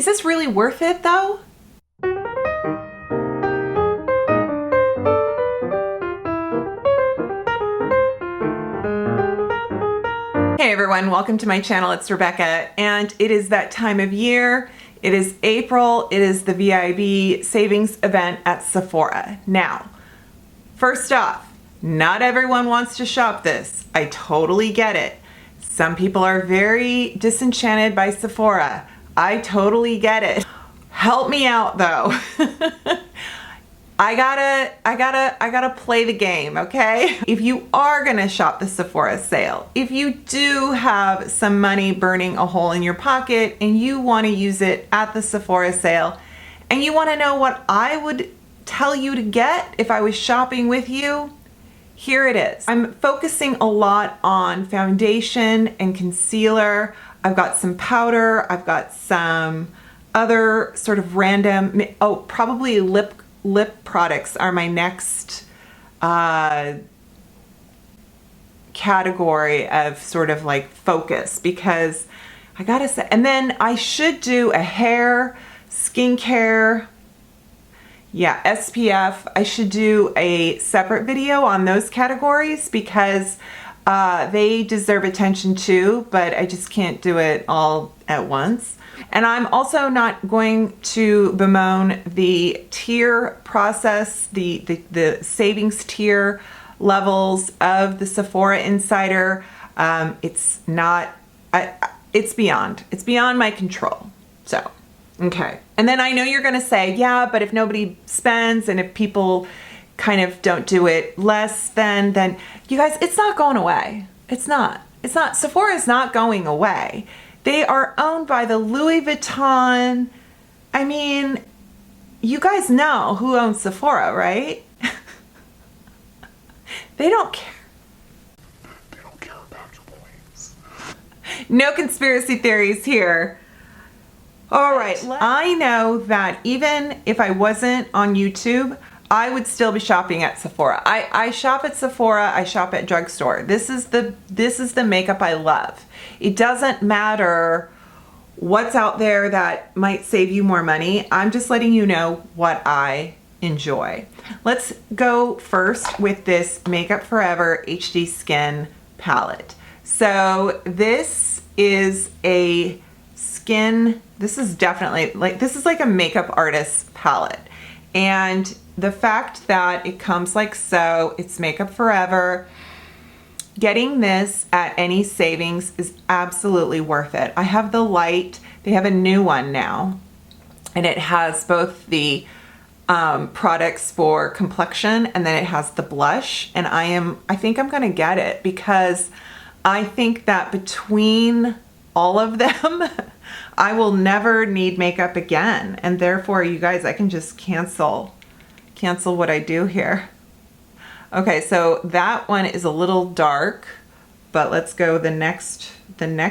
Is this really worth it though? Hey everyone, welcome to my channel. It's Rebecca, and it is that time of year. It is April. It is the VIB savings event at Sephora. Now, first off, not everyone wants to shop this. I totally get it. Some people are very disenchanted by Sephora. I totally get it. Help me out though. I gotta play the game, okay? If you are gonna shop the Sephora sale, if you do have some money burning a hole in your pocket and you wanna use it at the Sephora sale, and you wanna know what I would tell you to get if I was shopping with you, here it is. I'm focusing a lot on foundation and concealer. I've got some powder, I've got some other sort of random, probably lip products are my next category of sort of like focus, because I gotta say, and then I should do a hair, skincare, yeah, SPF. I should do a separate video on those categories because they deserve attention too, but I just can't do it all at once. And I'm also not going to bemoan the tier process, the savings tier levels of the Sephora Insider. It's beyond my control. So, okay. And then I know you're gonna say, yeah, but if nobody spends and if people kind of don't do it less then you guys, it's not going away. It's not. Sephora is not going away. They are owned by the Louis Vuitton. I mean, you guys know who owns Sephora, right? They don't care. They don't care about your points. No conspiracy theories here. All right, I know that even if I wasn't on YouTube, I would still be shopping at Sephora. I shop at Sephora, I shop at drugstore. This is the makeup I love. It doesn't matter what's out there that might save you more money. I'm just letting you know what I enjoy. Let's go first with this Makeup Forever HD Skin palette. So this is a skin, this is definitely this is like a makeup artist palette. And the fact that it comes like so, it's Makeup Forever, getting this at any savings is absolutely worth it. I have the light, they have a new one now, and it has both the products for complexion and then it has the blush, and I think I'm gonna get it because I think that between all of them, I will never need makeup again, and therefore you guys, I can just cancel what I do here. Okay, so that one is a little dark, but let's go the next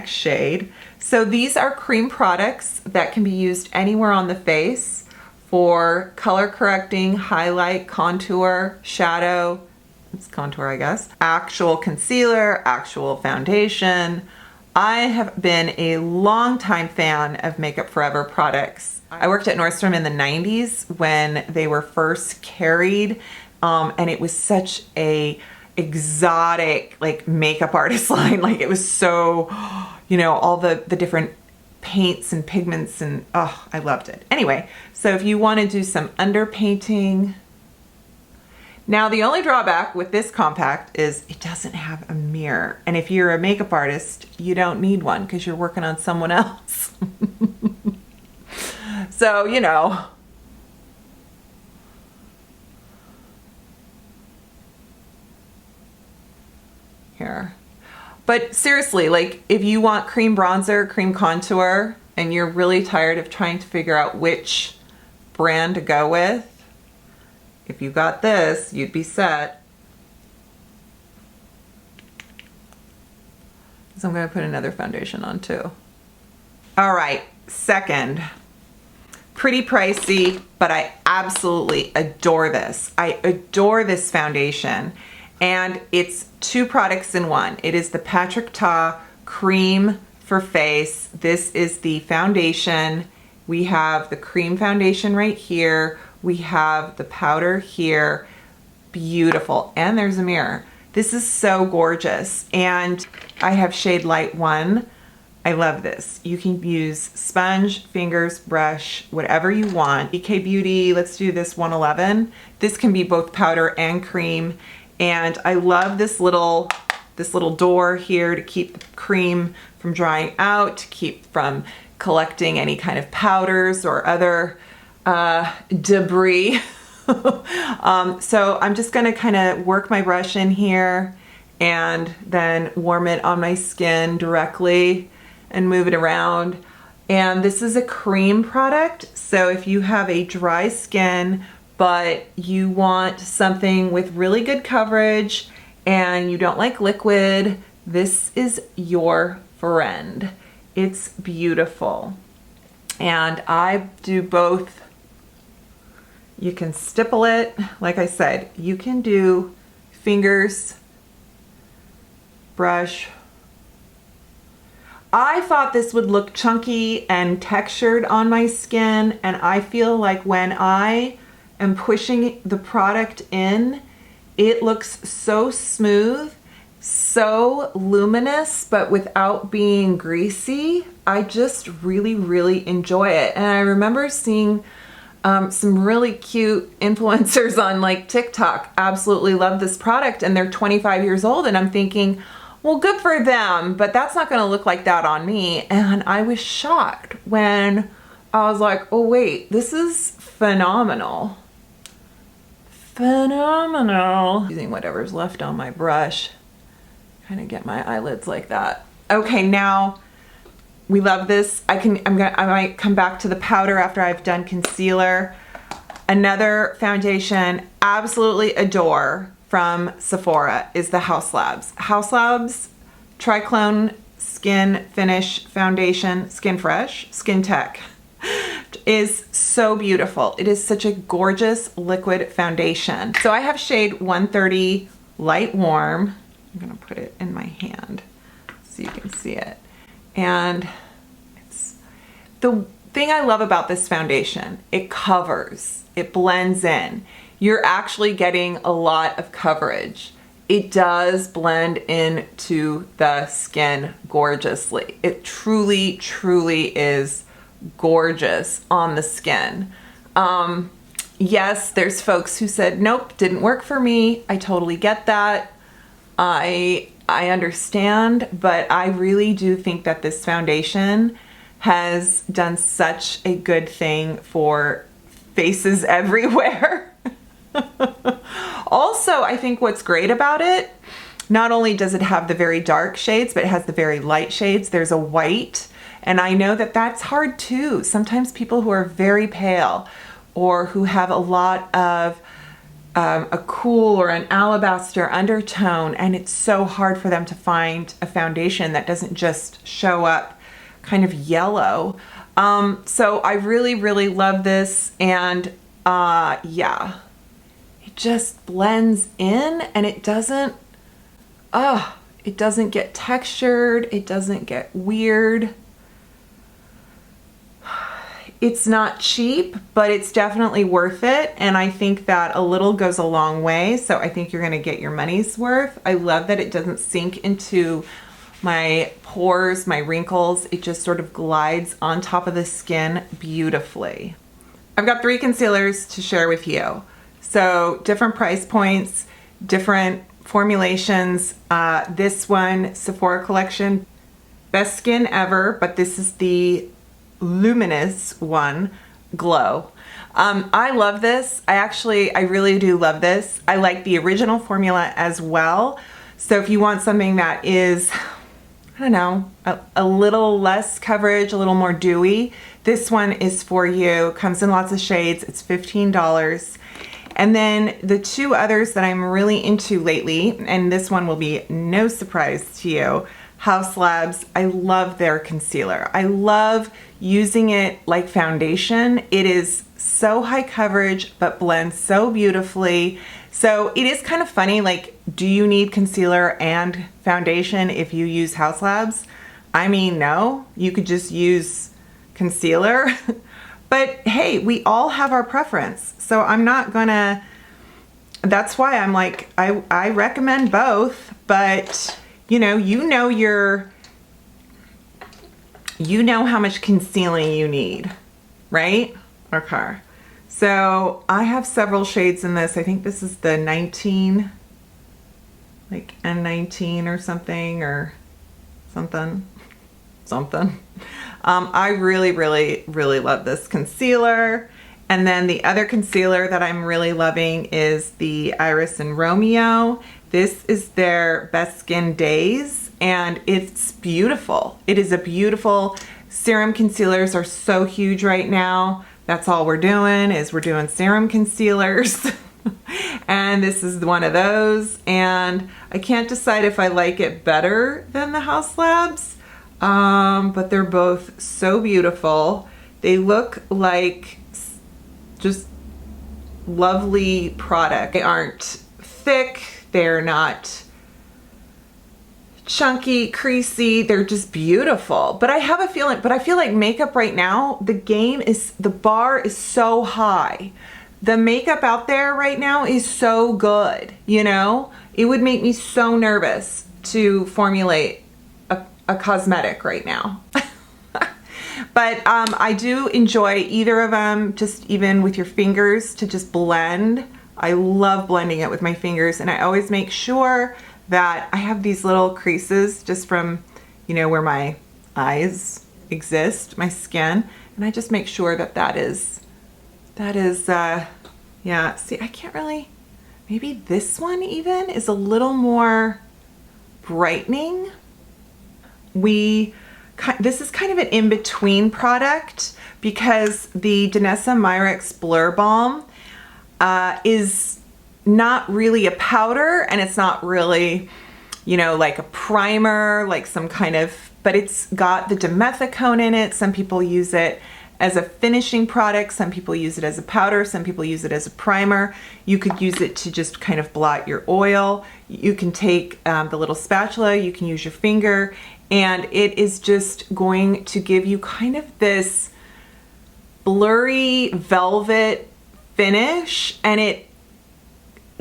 shade. So these are cream products that can be used anywhere on the face for color correcting, highlight, contour, shadow. It's contour, I guess. Actual concealer, actual foundation. I have been a longtime fan of Makeup Forever products. I worked at Nordstrom in the 90s when they were first carried, and it was such a exotic like makeup artist line. Like it was so, you know, all the different paints and pigments, and oh, I loved it. Anyway, so if you want to do some underpainting. Now the only drawback with this compact is it doesn't have a mirror. And if you're a makeup artist, you don't need one because you're working on someone else. So, you know. Here. But seriously, like if you want cream bronzer, cream contour, and you're really tired of trying to figure out which brand to go with, if you got this, you'd be set. So I'm going to put another foundation on too. All right, second. Pretty pricey, but I absolutely adore this. I adore this foundation. And it's two products in one. It is the Patrick Ta Cream for Face. This is the foundation We have the cream foundation right here. We have the powder here. Beautiful. And there's a mirror. This is so gorgeous. And I have shade light 1. I love this. You can use sponge, fingers, brush, whatever you want. EK Beauty, let's do this 111. This can be both powder and cream. And I love this little door here to keep the cream from drying out, to keep from collecting any kind of powders or other debris. So I'm just gonna kind of work my brush in here and then warm it on my skin directly and move it around. And this is a cream product, so if you have a dry skin but you want something with really good coverage and you don't like liquid, this is your friend. It's beautiful. And I do both. You can stipple it. Like I said, you can do fingers, brush. I thought this would look chunky and textured on my skin, and I feel like when I am pushing the product in, it looks so smooth, so luminous, but without being greasy. I just really, really enjoy it. And I remember seeing some really cute influencers on like TikTok absolutely love this product, and they're 25 years old, and I'm thinking, well, good for them, but that's not gonna look like that on me. And I was shocked when I was like, oh wait, this is phenomenal. Phenomenal. Using whatever's left on my brush, kind of get my eyelids like that. Okay, now we love this. I might come back to the powder after I've done concealer. Another foundation absolutely adore from Sephora is the Haus Labs. Haus Labs Triclone Skin Finish Foundation, Skin Fresh, Skin Tech, is so beautiful. It is such a gorgeous liquid foundation. So I have shade 130 Light Warm. I'm gonna put it in my hand so you can see it. And it's the thing I love about this foundation. It covers, it blends in. You're actually getting a lot of coverage. It does blend into the skin gorgeously. It truly, truly is gorgeous on the skin. Yes, there's folks who said, nope, didn't work for me. I totally get that. I understand, but I really do think that this foundation has done such a good thing for faces everywhere. Also, I think what's great about it, not only does it have the very dark shades, but it has the very light shades. There's a white, and I know that that's hard too. Sometimes people who are very pale or who have a lot of a cool or an alabaster undertone, and it's so hard for them to find a foundation that doesn't just show up kind of yellow. So I really, really love this, and yeah, it just blends in, and it doesn't get textured, it doesn't get weird. It's not cheap, but it's definitely worth it. And I think that a little goes a long way. So I think you're gonna get your money's worth. I love that it doesn't sink into my pores, my wrinkles. It just sort of glides on top of the skin beautifully. I've got 3 concealers to share with you. So different price points, different formulations. This one, Sephora collection, best skin ever, but this is the luminous one, Glow. I love this. I really do love this. I like the original formula as well. So if you want something that is, I don't know, a little less coverage, a little more dewy, this one is for you. Comes in lots of shades. It's $15. And then the 2 others that I'm really into lately, and this one will be no surprise to you, Haus Labs. I love their concealer. I love using it like foundation. It is so high coverage, but blends so beautifully. So it is kind of funny, like, do you need concealer and foundation if you use Haus Labs? I mean, no, you could just use concealer. But hey, we all have our preference. So I'm not gonna, that's why I'm like, I recommend both, but you know how much concealing you need, right? Okay. So I have several shades in this. I think this is the 19, like N19 or something, something. I really love this concealer. And then the other concealer that I'm really loving is the Iris and Romeo. This is their Best Skin Days, and it's beautiful. It is a beautiful, serum concealers are so huge right now. That's all we're doing serum concealers. And this is one of those, and I can't decide if I like it better than the Haus Labs, but they're both so beautiful. They look like just lovely product. They aren't thick, they're not chunky, creasy, they're just beautiful. But I have a feeling, I feel like makeup right now, the bar is so high. The makeup out there right now is so good, you know? It would make me so nervous to formulate a cosmetic right now. But I do enjoy either of them, just even with your fingers, to just blend. I love blending it with my fingers, and I always make sure that I have these little creases just from, you know, where my eyes exist, my skin, and I just make sure that is, yeah, see, I can't really, maybe this one even is a little more brightening. This is kind of an in-between product because the Danessa Myricks Blur Balm is not really a powder, and it's not really, you know, like a primer, like some kind of, but it's got the dimethicone in it. Some people use it as a finishing product, some people use it as a powder, some people use it as a primer. You could use it to just kind of blot your oil. You can take the little spatula, you can use your finger, and it is just going to give you kind of this blurry velvet finish, and it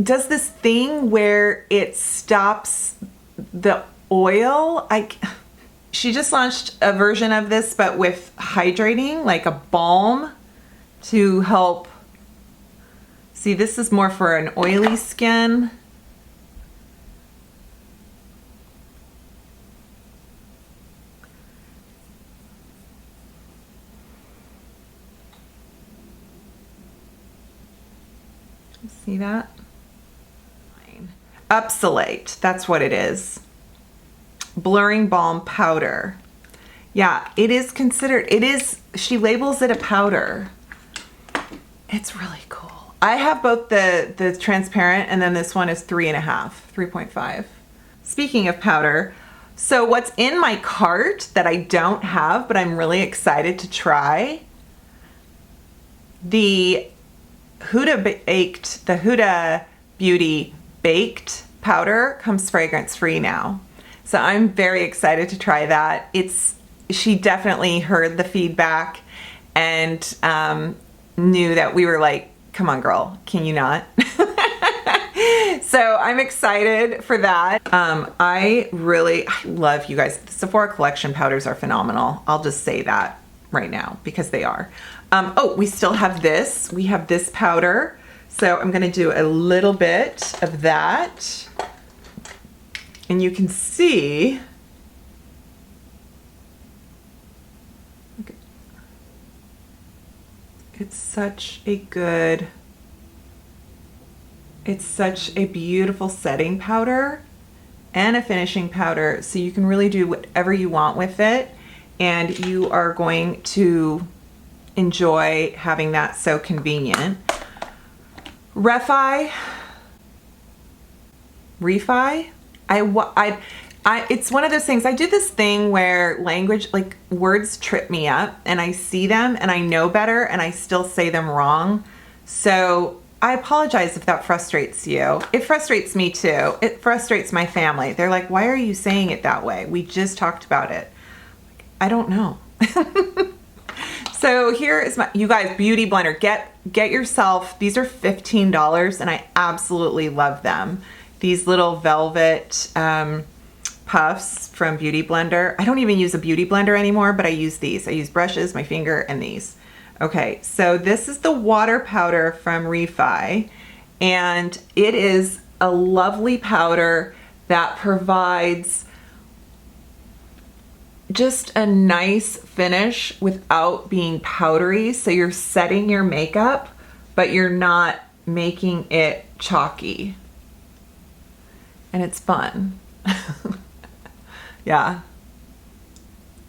does this thing where it stops the oil. She just launched a version of this, but with hydrating, like a balm to help. See, this is more for an oily skin. See that? Upsolate, that's what it is. Blurring balm powder. Yeah, it is considered, she labels it a powder. It's really cool. I have both the transparent, and then this one is 3.5. Speaking of powder, so what's in my cart that I don't have, but I'm really excited to try, the Huda Beauty Baked powder comes fragrance free now. So I'm very excited to try that. She definitely heard the feedback and knew that we were like, come on girl, can you not? So I'm excited for that. I love, you guys, the Sephora collection powders are phenomenal. I'll just say that right now because they are. Oh, we still have this. We have this powder. So I'm gonna do a little bit of that. And you can see, it's such a beautiful setting powder and a finishing powder. So you can really do whatever you want with it. And you are going to enjoy having that, so convenient. Refi, it's one of those things. I do this thing where language, like words trip me up, and I see them and I know better and I still say them wrong. So I apologize if that frustrates you. It frustrates me too. It frustrates my family. They're like, why are you saying it that way? We just talked about it. I don't know. So here is my, you guys, beauty blender. Get yourself, these are $15 and I absolutely love them. These little velvet puffs from Beauty Blender. I don't even use a Beauty Blender anymore, but I use these. I use brushes, my finger, and these. Okay, so this is the water powder from Refi, and it is a lovely powder that provides just a nice finish without being powdery. So you're setting your makeup, but you're not making it chalky. And it's fun. Yeah.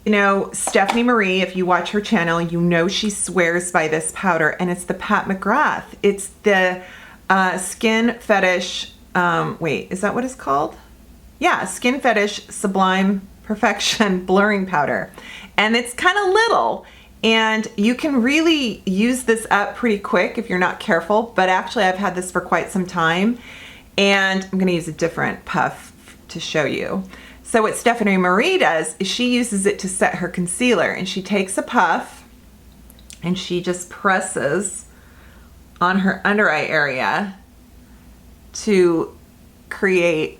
You know, Stephanie Marie, if you watch her channel, you know she swears by this powder, and it's the Pat McGrath. It's the Skin Fetish, wait, is that what it's called? Yeah, Skin Fetish Sublime Perfection Blurring Powder. And it's kind of little, and you can really use this up pretty quick if you're not careful, but actually I've had this for quite some time, and I'm gonna use a different puff to show you. So what Stephanie Marie does is she uses it to set her concealer, and she takes a puff and she just presses on her under eye area to create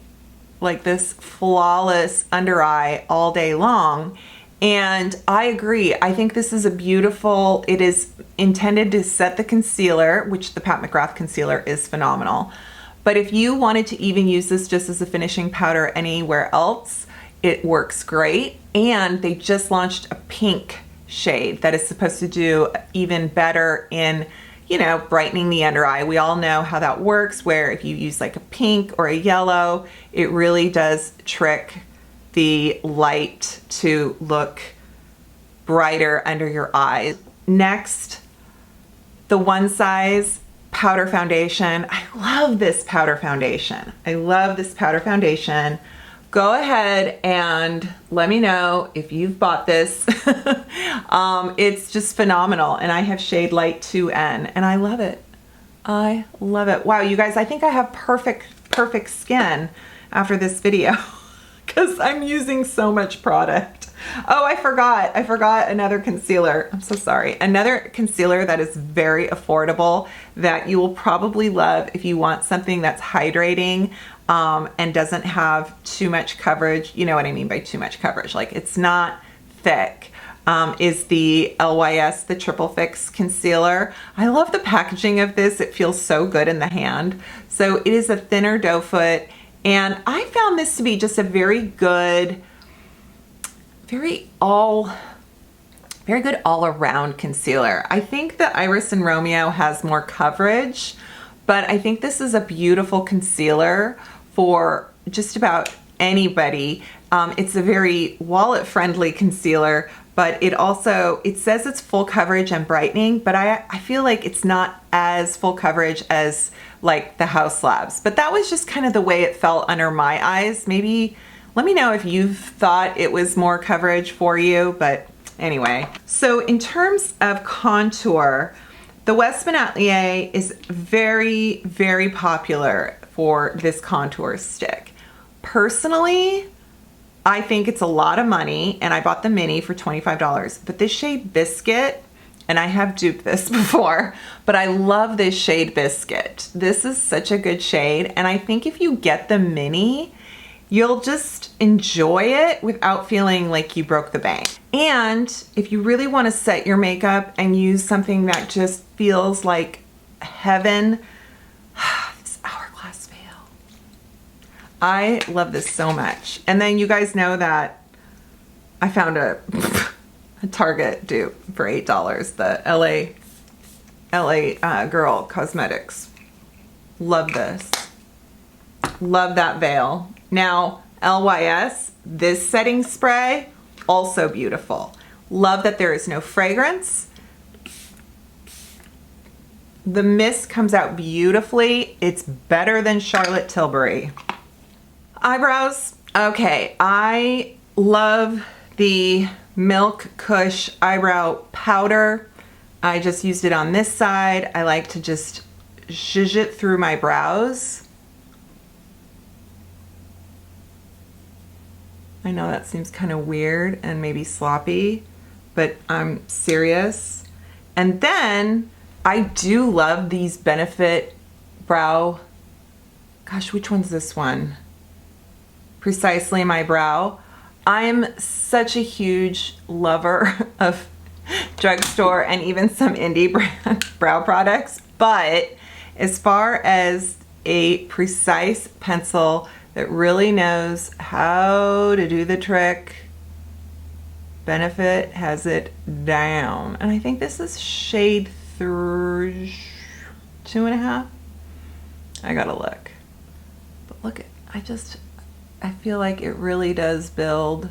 like this flawless under eye all day long. And I agree. I think this is a beautiful, it is intended to set the concealer, which the Pat McGrath concealer is phenomenal. But if you wanted to even use this just as a finishing powder anywhere else, it works great. And they just launched a pink shade that is supposed to do even better in, you know, brightening the under eye. We all know how that works, where if you use like a pink or a yellow, it really does trick the light to look brighter under your eyes. Next, the One Size powder foundation. I love this powder foundation. I love this powder foundation. Go ahead and let me know if you've bought this. It's just phenomenal. And I have shade light 2N and I love it. I love it. Wow, you guys, I think I have perfect skin after this video because I'm using so much product. Oh, I forgot another concealer. I'm so sorry. Another concealer that is very affordable that you will probably love if you want something that's hydrating and doesn't have too much coverage. You know what I mean by too much coverage. Like it's not thick. Is the LYS, the Triple Fix Concealer. I love the packaging of this. It feels so good in the hand. So it is a thinner doe foot. And I found this to be just a very good, very good all-around concealer. I think the Iris and Romeo has more coverage, but I think this is a beautiful concealer for just about anybody. It's a very wallet-friendly concealer, but it says it's full coverage and brightening, but I feel like it's not as full coverage as like the House Labs. But that was just kind of the way it felt under my eyes. Maybe let me know if you've thought it was more coverage for you, but anyway. So in terms of contour, the Westman Atelier is very, very popular for this contour stick. Personally, I think it's a lot of money, and I bought the mini for $25, but this shade Biscuit, and I have duped this before, but I love this shade Biscuit. This is such a good shade, and I think if you get the mini, you'll just enjoy it without feeling like you broke the bank. And if you really want to set your makeup and use something that just feels like heaven, this Hourglass veil. I love this so much. And then you guys know that I found a Target dupe for $8, the LA Girl Cosmetics. Love this. Love that veil. Now, LYS, this setting spray, also beautiful. Love that there is no fragrance. The mist comes out beautifully. It's better than Charlotte Tilbury. Eyebrows. Okay, I love the Milk Kush eyebrow powder. I just used it on this side. I like to just zhuzh it through my brows. I know that seems kind of weird and maybe sloppy, but I'm serious. And then I do love these Benefit brow. Gosh, which one's this one? Precisely My Brow. I'm such a huge lover of drugstore and even some indie brand brow products, but as far as a precise pencil that really knows how to do the trick, Benefit has it down. And I think this is shade 2.5. I gotta look. But look at, I feel like it really does build.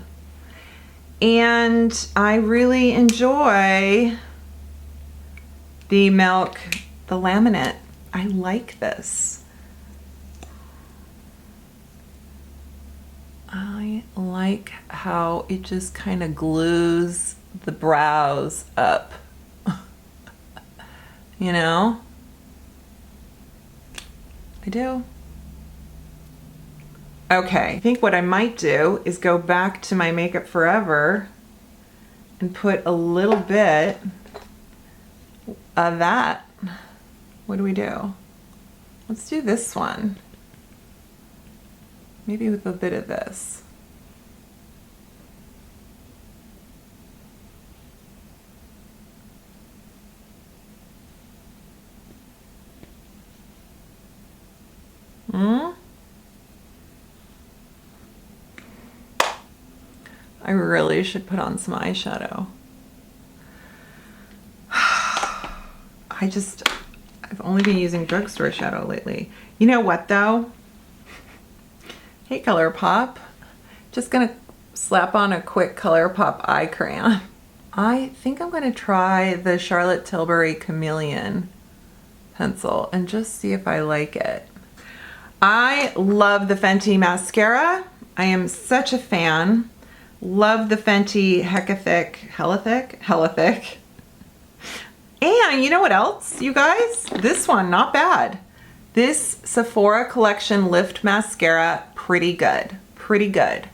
And I really enjoy the Milk, the laminate. I like this. I like how it just kind of glues the brows up. You know? I do. Okay, I think what I might do is go back to my Makeup Forever and put a little bit of that. What do we do? Let's do this one. Maybe with a bit of this. I really should put on some eyeshadow. I've only been using drugstore shadow lately. You know what though? Hey ColourPop, just gonna slap on a quick ColourPop eye crayon. I think I'm gonna try the Charlotte Tilbury Chameleon pencil and just see if I like it. I love the Fenty mascara. I am such a fan. Love the Fenty Hella Thick. And you know what else, you guys? This one, not bad. This Sephora Collection Lift Mascara, pretty good. Pretty good.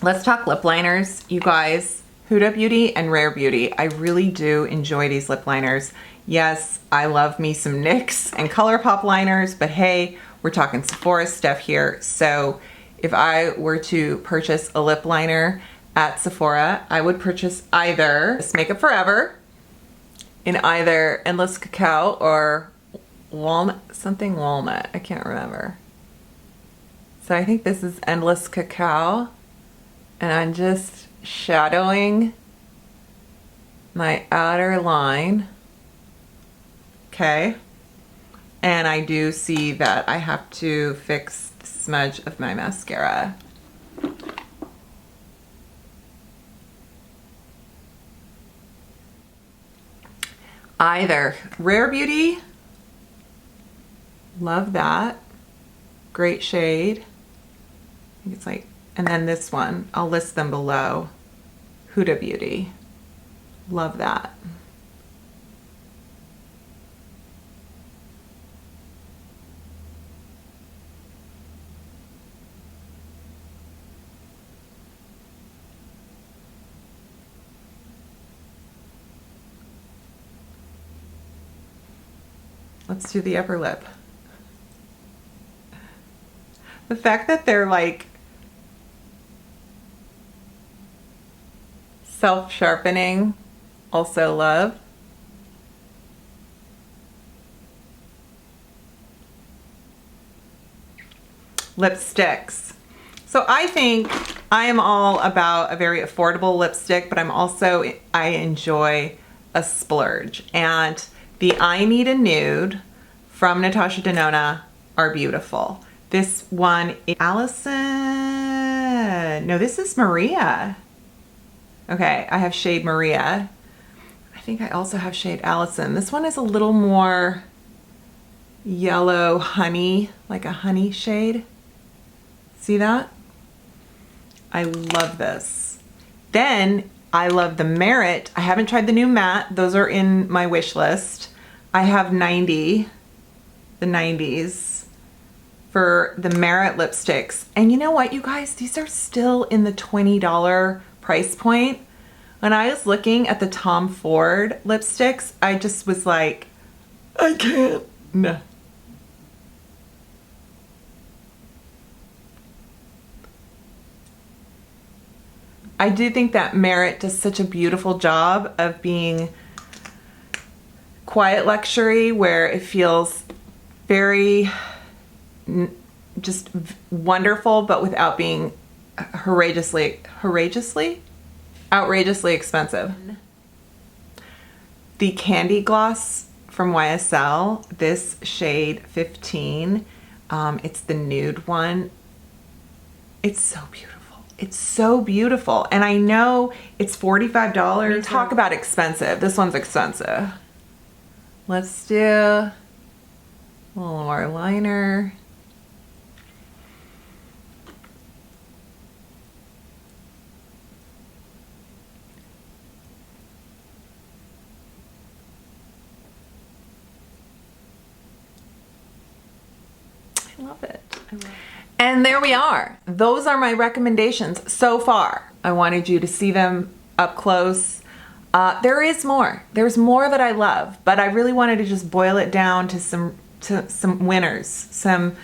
Let's talk lip liners, you guys. Huda Beauty and Rare Beauty. I really do enjoy these lip liners. Yes, I love me some NYX and ColourPop liners, but hey, we're talking Sephora stuff here. So if I were to purchase a lip liner at Sephora, I would purchase either this Makeup Forever in either Endless Cacao or walnut, something walnut, I can't remember. So I think this is Endless Cacao, and I'm just shadowing my outer line. Okay, and I do see that I have to fix the smudge of my mascara. Either Rare Beauty, love that, great shade. I think it's like, and then this one, I'll list them below. Huda Beauty, love that. Let's do the upper lip. The fact that they're like self-sharpening, also love. Lipsticks. So I think I am all about a very affordable lipstick, but I enjoy a splurge. And the I Need a Nude from Natasha Denona are beautiful. This one is Allison. No, this is Maria. Okay, I have shade Maria. I think I also have shade Allison. This one is a little more yellow honey, like a honey shade. See that? I love this. Then I love the Merit. I haven't tried the new matte. Those are in my wish list. I have the 90s for the Merit lipsticks. And you know what, you guys? These are still in the $20 price point. When I was looking at the Tom Ford lipsticks, I just was like, I can't. No. I do think that Merit does such a beautiful job of being quiet luxury, where it feels very just wonderful, but without being outrageously expensive. The Candy Gloss from YSL, this shade 15, it's the nude one. It's so beautiful. It's so beautiful. And I know it's $45. Talk about expensive. This one's expensive. Let's do a little more liner. I love it. And there we are. Those are my recommendations so far. I wanted you to see them up close. There is more. There's more that I love, but I really wanted to just boil it down to some winners, some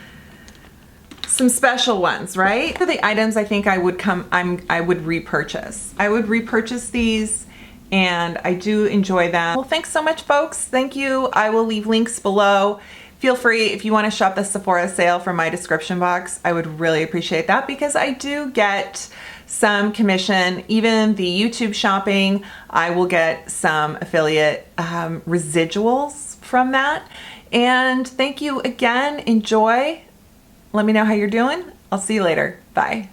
special ones, right? For the items I think I would repurchase. I would repurchase these, and I do enjoy them. Well, thanks so much, folks. Thank you. I will leave links below. Feel free, if you want to shop the Sephora sale from my description box, I would really appreciate that, because I do get some commission. Even the YouTube shopping, I will get some affiliate residuals from that. And thank you again. Enjoy. Let me know how you're doing. I'll see you later. Bye.